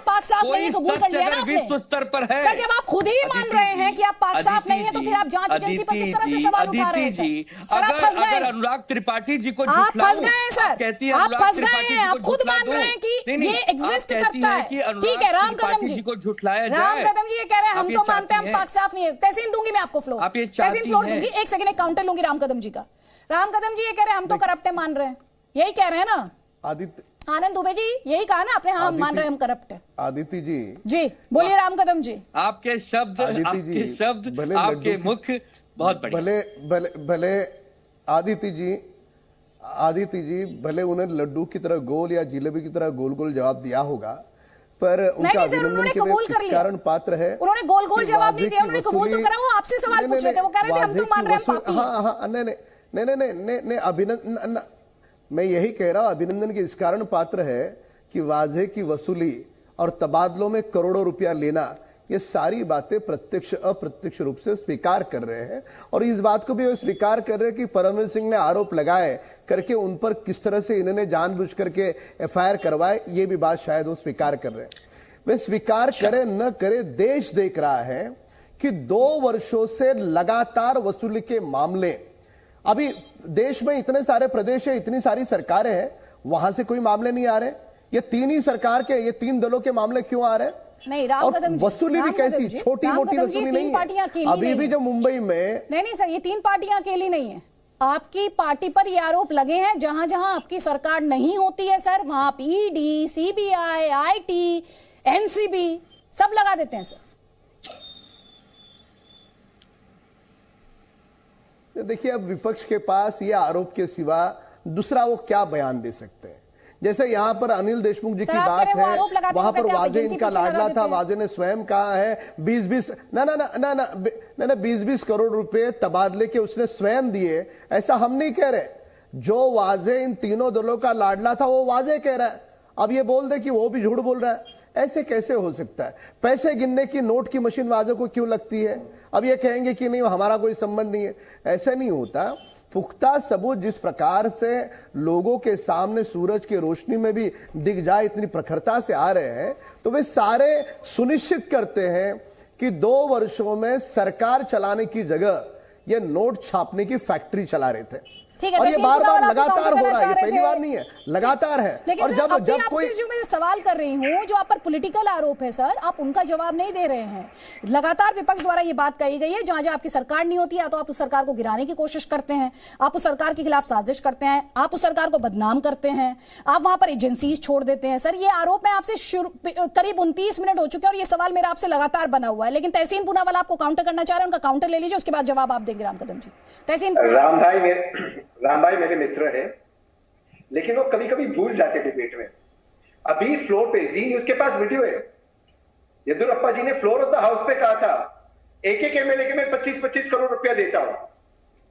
पाक साफ नहीं है, कबूल कर लिया ना आपने। विश्व स्तर पर है सर, जब आप खुद ही मान रहे हैं कि आप पाक साफ नहीं है, तो फिर आप जांच एजेंसी पर किस तरह से सवाल उठा रहे हैं सर? आप फंस गए। अगर अनुराग त्रिपाठी जी को आप फंस गए हैं सर, आप फंस गए हैं, आप खुद मान रहे हैं कि ये एग्जिस्ट करता है। ठीक है, राम कदम जी को झुठलाया जाए। राम कदम जी ये कह रहे हैं हम तो मानते हैं हम पाक साफ नहीं है। तहसीन दूंगी मैं आपको फ्लोर, तहसीन फ्लोर दूंगी। एक सेकंड, एक काउंटर लूंगी राम कदम जी का। राम कदम जी ये कह रहे हैं हम तो करप्ट है, मान रहे हैं, यही कह रहे हैं ना आदित्य? आनंद दुबे जी यही कहा ना आपने? हाँ, हम मान रहे हैं हम करप्ट है। आदित्य जी बोलिए राम कदम जी। आपके शब्द, आपके मुख बहुत बढ़िया। भले आदित्य जी भले उन्हें लड्डू की तरह गोल या जिलेबी की तरह गोल गोल जवाब दिया होगा, पर उनका अभिनंदन के लिए किस कारण पात्र है? उन्होंने गोल गोल जवाब नहीं दिया, उन्होंने कबूल तो करा। वो आपसे सवाल पूछ रहे थे, वो कह रहे थे हम तो मान रहे हैं पापी। हाँ, नहीं, अभिनंदन, मैं यही कह रहा हूं, अभिनंदन के इस कारण पात्र है कि वाजे की वसूली और तबादलों में करोड़ों रुपया लेना, ये सारी बातें प्रत्यक्ष अप्रत्यक्ष रूप से स्वीकार कर रहे हैं। और इस बात को भी स्वीकार कर रहे हैं कि परमवीर सिंह ने आरोप लगाए करके उन पर किस तरह से इन्होंने जानबूझ करके एफआईआर करवाए, ये भी बात शायद वो स्वीकार कर रहे हैं। वे स्वीकार करे न करे, देश देख रहा है कि 2 वर्षों से लगातार वसूली के मामले, अभी देश में इतने सारे प्रदेश है, इतनी सारी सरकारें हैं, वहां से कोई मामले नहीं आ रहे। ये 3 ही सरकार के, ये 3 दलों के मामले क्यों आ रहे हैं? नहीं, राम कदम जी, वसूली भी कैसी छोटी मोटी वसूली नहीं है। अभी भी जो मुंबई में नहीं सर, ये 3 पार्टियां अकेली नहीं है। आपकी पार्टी पर ये आरोप लगे हैं, जहां जहां आपकी सरकार नहीं होती है सर, वहां आप ईडी, सीबीआई, आईटी, एनसीबी सब लगा देते हैं सर। देखिए, अब विपक्ष के पास ये आरोप के सिवा दूसरा वो क्या बयान दे सकते हैं? जैसे यहां पर अनिल देशमुख जी की बात है, वहां पर वाजे इनका लाडला था, वाजे ने स्वयं कहा है 20-20 करोड़ रुपए तबादले के उसने स्वयं दिए। ऐसा हम नहीं कह रहे, जो वाजे इन तीनों दलों का लाडला था वो वाजे कह रहा है। अब ये बोल दे कि वो भी झूठ बोल रहा है, ऐसे कैसे हो सकता है? पैसे गिनने की नोट की मशीन वाजे को क्यों लगती है? अब ये कहेंगे कि नहीं हमारा कोई संबंध नहीं है, ऐसे नहीं होता। पुख्ता सबूत जिस प्रकार से लोगों के सामने सूरज की रोशनी में भी दिख जाए, इतनी प्रखरता से आ रहे हैं, तो वे सारे सुनिश्चित करते हैं कि 2 वर्षों में सरकार चलाने की जगह ये नोट छापने की फैक्ट्री चला रहे थे। और ये बार बार लगातार हो रहा है, ये पहली बार नहीं है, लगातार है। और जब कोई जो मैं सवाल कर रही हूं, जो आप पर पॉलिटिकल आरोप है सर, आप उनका जवाब नहीं दे रहे हैं। लगातार विपक्ष द्वारा ये बात कही गई है, जहां जहां आपकी सरकार नहीं होती है तो आप उस सरकार को गिराने की कोशिश करते हैं, आप उस सरकार के खिलाफ साजिश करते हैं, आप उस सरकार को बदनाम करते हैं, आप वहां पर एजेंसीज छोड़ देते हैं। सर, ये आरोप मैं आपसे करीब 29 मिनट हो चुके हैं और ये सवाल मेरा आपसे लगातार बना हुआ है, लेकिन तहसीन पूनावाला आपको काउंटर करना चाह रहे हैं, उनका काउंटर ले लीजिए, उसके बाद जवाब आप देंगे राम कदम जी। तहसीन राम भाई मेरे मित्र है, लेकिन वो कभी कभी भूल जाते डिबेट में। अभी फ्लोर पे जी न्यूज के पास वीडियो है, येदियुरप्पा जी ने फ्लोर ऑफ द हाउस पे कहा था एक एक एमएलए के मैं 25-25 करोड़ रुपया देता हूं।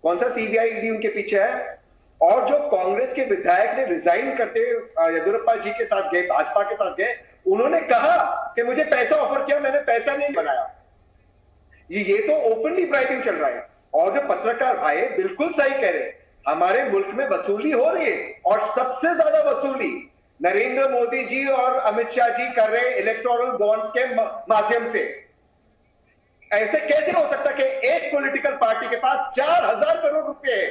कौन सा सीबीआई ईडी उनके पीछे है? और जो कांग्रेस के विधायक ने रिजाइन करते येदियुरप्पा जी के साथ गए, भाजपा के साथ गए, उन्होंने कहा कि मुझे पैसा ऑफर किया, मैंने पैसा नहीं बनाया। ये तो ओपनली ब्राइबिंग चल रहा है। और जो पत्रकार भाई बिल्कुल सही कह रहे हैं, हमारे मुल्क में वसूली हो रही है और सबसे ज्यादा वसूली नरेंद्र मोदी जी और अमित शाह जी कर रहे हैं इलेक्टोरल बॉन्ड्स के माध्यम से। ऐसे कैसे हो सकता है कि एक पॉलिटिकल पार्टी के पास 4000 करोड़ रुपए है?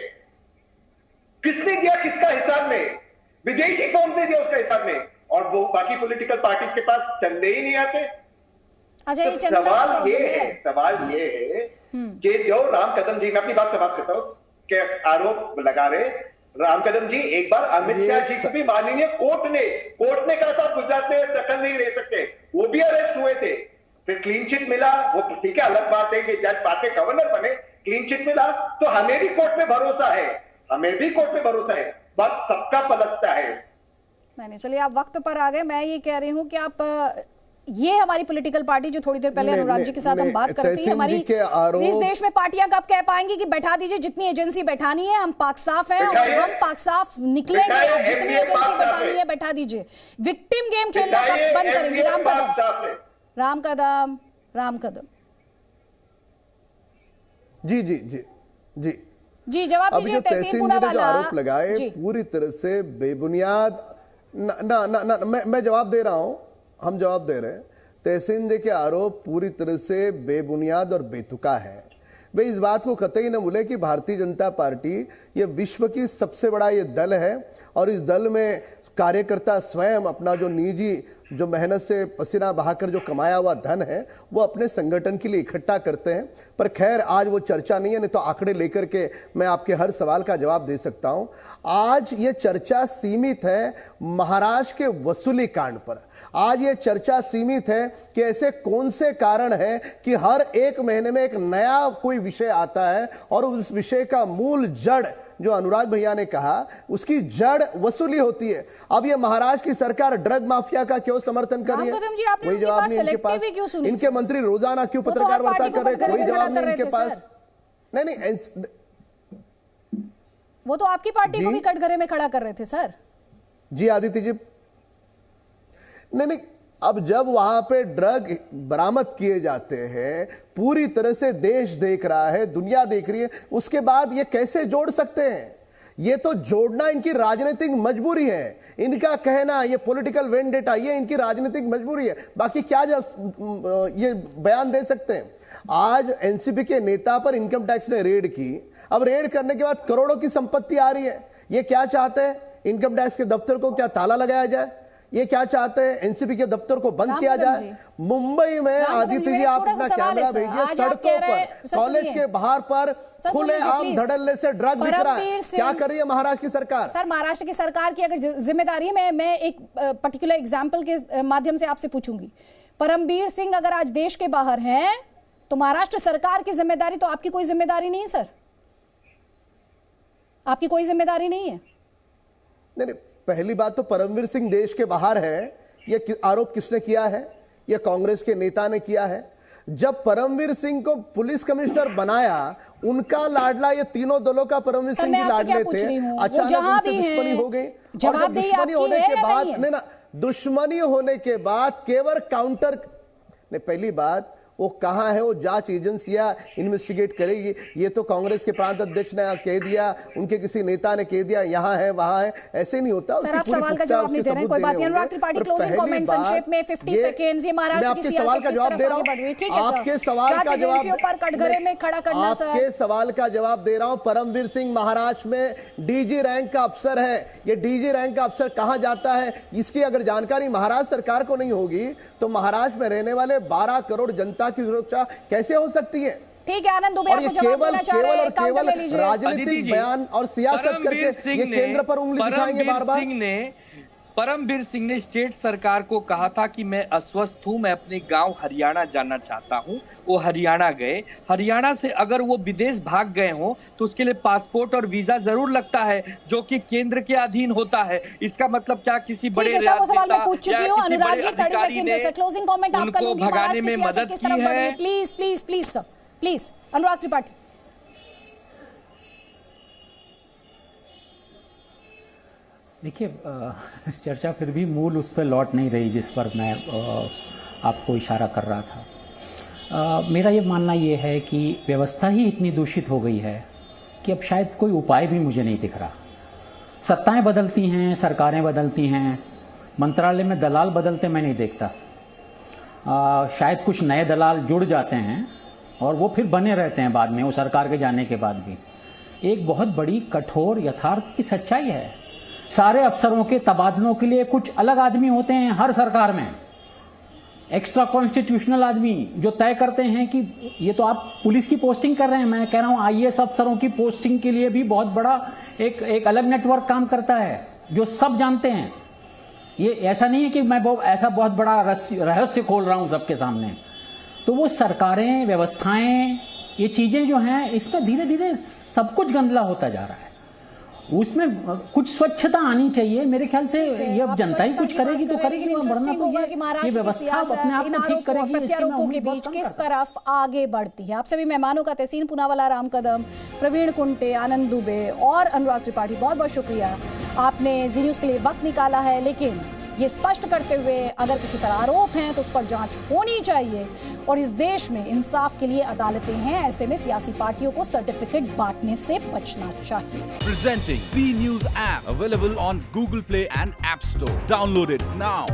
किसने दिया, किसका हिसाब में? विदेशी फर्म से दिया उसका हिसाब में, और वो बाकी पॉलिटिकल पार्टीज के पास चंदे ही नहीं आते। अच्छा, तो सवाल ये है कि जो राम कदम जी, मैं अपनी बात समाप्त करता हूं, के आरोप लगा रहे राम कदम जी, एक बार अमित शाह जी को भी माननीय कोर्ट ने कहा था गुजरात में दखल नहीं रह सकते, वो भी अरेस्ट हुए थे, फिर क्लीन चिट मिला। वो ठीक है, अलग बात है कि जज बाद में गवर्नर बने, क्लीन चिट मिला, तो हमें भी कोर्ट में भरोसा है, बात सबका पलटता है। मैंने, चलिए आप वक्त पर आ गए। मैं ये कह रही हूं कि आप ये हमारी पॉलिटिकल पार्टी जो थोड़ी देर पहले अनुराग जी के साथ हम बात करती है, हमारी इस देश में पार्टियां कब कह पाएंगी कि बैठा दीजिए जितनी एजेंसी बैठानी है, हम पाक साफ हैं और हम पाक साफ निकलेंगे, आप जितनी एजेंसी बैठानी है बैठा दीजिए। विक्टिम गेम खेलना कब बंद करेंगे? राम कदम जी जी जी जी जी, जवाब दीजिए। तहसीन जी ने जो आरोप लगाए पूरी तरह से बेबुनियाद, मैं जवाब दे रहा हूं, हम जवाब दे रहे हैं। तहसीन जी के आरोप पूरी तरह से बेबुनियाद और बेतुका है। वे इस बात को कतई न भूले कि भारतीय जनता पार्टी ये विश्व की सबसे बड़ा ये दल है और इस दल में कार्यकर्ता स्वयं अपना जो निजी जो मेहनत से पसीना बहाकर जो कमाया हुआ धन है वो अपने संगठन के लिए इकट्ठा करते हैं। पर खैर आज वो चर्चा नहीं है, नहीं तो आंकड़े लेकर के मैं आपके हर सवाल का जवाब दे सकता हूं। आज ये चर्चा सीमित है महाराष्ट्र के वसूली कांड पर। आज ये चर्चा सीमित है कि ऐसे कौन से कारण हैं कि हर एक महीने में एक नया कोई विषय आता है और उस विषय का मूल जड़, जो अनुराग भैया ने कहा, उसकी जड़ वसूली होती है। अब ये महाराष्ट्र की सरकार ड्रग माफिया का क्यों समर्थन कर रही है? कोई जवाब नहीं इनके पास। इनके मंत्री रोजाना क्यों पत्रकार वार्ता कर रहे हैं? कोई जवाब नहीं इनके पास। नहीं, वो तो आपकी पार्टी को भी कटघरे में खड़ा कर रहे थे सर। जी आदित्य जी, नहीं, अब जब वहां पे ड्रग बरामद किए जाते हैं, पूरी तरह से देश देख रहा है, दुनिया देख रही है, उसके बाद ये कैसे जोड़ सकते हैं? ये तो जोड़ना इनकी राजनीतिक मजबूरी है। इनका कहना ये पॉलिटिकल वेंडेटा, ये इनकी राजनीतिक मजबूरी है। बाकी क्या ये बयान दे सकते हैं? आज एनसीपी के नेता पर इनकम टैक्स ने रेड की। अब रेड करने के बाद करोड़ों की संपत्ति आ रही है। ये क्या चाहते हैं? इनकम टैक्स के दफ्तर को क्या ताला लगाया जाए? ये क्या चाहते हैं? एनसीपी के दफ्तर को बंद किया जाए? मुंबई में आदित्य जी आप अपना कैमरा भेजिए, सड़कों पर, कॉलेज के बाहर पर खुलेआम धड़ल्ले से ड्रग बिक रहा है। क्या कर रही है महाराष्ट्र की सरकार? सर, महाराष्ट्र की सरकार की अगर जिम्मेदारी है, मैं एक पर्टिकुलर एग्जांपल के माध्यम से आपसे पूछूंगी। परमबीर सिंह अगर आज देश के बाहर हैं तो महाराष्ट्र सरकार की जिम्मेदारी, तो आपकी कोई जिम्मेदारी नहीं है सर? आपकी कोई जिम्मेदारी नहीं है? नहीं, पहली बात तो परमवीर सिंह देश के बाहर है, यह आरोप किसने किया है? यह कांग्रेस के नेता ने किया है। जब परमवीर सिंह को पुलिस कमिश्नर बनाया, उनका लाडला, ये तीनों दलों का परमवीर सिंह जी लाडले थे, अचानक उनसे दुश्मनी हो गई। और जब दुश्मनी होने के बाद, नहीं ना, दुश्मनी होने के बाद केवल काउंटर ने, पहली बात वो कहां है, वो जांच एजेंसियां इन्वेस्टिगेट करेगी। ये तो कांग्रेस के प्रांत अध्यक्ष ने कह दिया, उनके किसी नेता ने कह दिया यहां है वहां है, ऐसे नहीं होता। सर, आप सवाल का जवाब नहीं दे रहे हैं, कोई बात नहीं। अनुराग त्रिपाठी, क्लोजिंग कमेंट संक्षेप में 50 सेकंड्स। ये महाराष्ट्र की सवाल का जवाब दे रहा हूं, आपके सवाल का जवाब, कटघरे में खड़ा करना, आपके सवाल का जवाब दे रहा हूं। परमवीर सिंह महाराष्ट्र में डीजी रैंक का अफसर है। ये डीजी रैंक का अफसर कहां जाता है, इसकी अगर जानकारी महाराष्ट्र सरकार को नहीं होगी तो महाराष्ट्र में रहने वाले 12 करोड़ जनता की सुरक्षा कैसे हो सकती है? ठीक है आनंद दुबे, और ये केवल राजनीतिक बयान और सियासत करके ये केंद्र पर उंगली दिखाएंगे बार बार। परमवीर सिंह ने स्टेट सरकार को कहा था कि मैं अस्वस्थ हूं, मैं अपने गांव हरियाणा जाना चाहता हूं। वो हरियाणा गए। हरियाणा से अगर वो विदेश भाग गए हो तो उसके लिए पासपोर्ट और वीजा जरूर लगता है, जो कि केंद्र के अधीन होता है। इसका मतलब क्या किसी बड़े उनको भगाने में मदद की है? प्लीज अनुराग त्रिपाठी। देखिए, चर्चा फिर भी मूल उस पर लौट नहीं रही जिस पर मैं आपको इशारा कर रहा था। मेरा ये मानना ये है कि व्यवस्था ही इतनी दूषित हो गई है कि अब शायद कोई उपाय भी मुझे नहीं दिख रहा। सत्ताएं बदलती हैं, सरकारें बदलती हैं, मंत्रालय में दलाल बदलते मैं नहीं देखता। शायद कुछ नए दलाल जुड़ जाते हैं और वो फिर बने रहते हैं बाद में, वो सरकार के जाने के बाद भी। एक बहुत बड़ी कठोर यथार्थ की सच्चाई है, सारे अफसरों के तबादलों के लिए कुछ अलग आदमी होते हैं हर सरकार में, एक्स्ट्रा कॉन्स्टिट्यूशनल आदमी जो तय करते हैं कि ये तो आप पुलिस की पोस्टिंग कर रहे हैं, मैं कह रहा हूं आईएएस अफसरों की पोस्टिंग के लिए भी बहुत बड़ा एक अलग नेटवर्क काम करता है जो सब जानते हैं। ये ऐसा नहीं है कि मैं ऐसा बहुत बड़ा रहस्य खोल रहा हूं सबके सामने। तो वो सरकारें, व्यवस्थाएं, ये चीजें जो हैं, इसमें धीरे धीरे सब कुछ गंदला होता जा रहा है। उसमें कुछ स्वच्छता आनी चाहिए मेरे ख्याल से। ये अब जनता ही कुछ करेगी तो करेगी, वरना तो ये व्यवस्था अपने आप को ठीक करेगी। प्रत्यारोपों के बीच किस तरफ आगे बढ़ती है? आप सभी मेहमानों का तहसीन पूनावाला, राम कदम, प्रवीण कुंटे, आनंद दुबे और अनुराग त्रिपाठी, बहुत बहुत शुक्रिया, आपने जी न्यूज़ के लिए वक्त निकाला है। लेकिन ये स्पष्ट करते हुए, अगर किसी पर आरोप हैं तो उस पर जांच होनी चाहिए और इस देश में इंसाफ के लिए अदालतें हैं। ऐसे में सियासी पार्टियों को सर्टिफिकेट बांटने से बचना चाहिए। Presenting B News app available on Google Play and App Store. Download it now.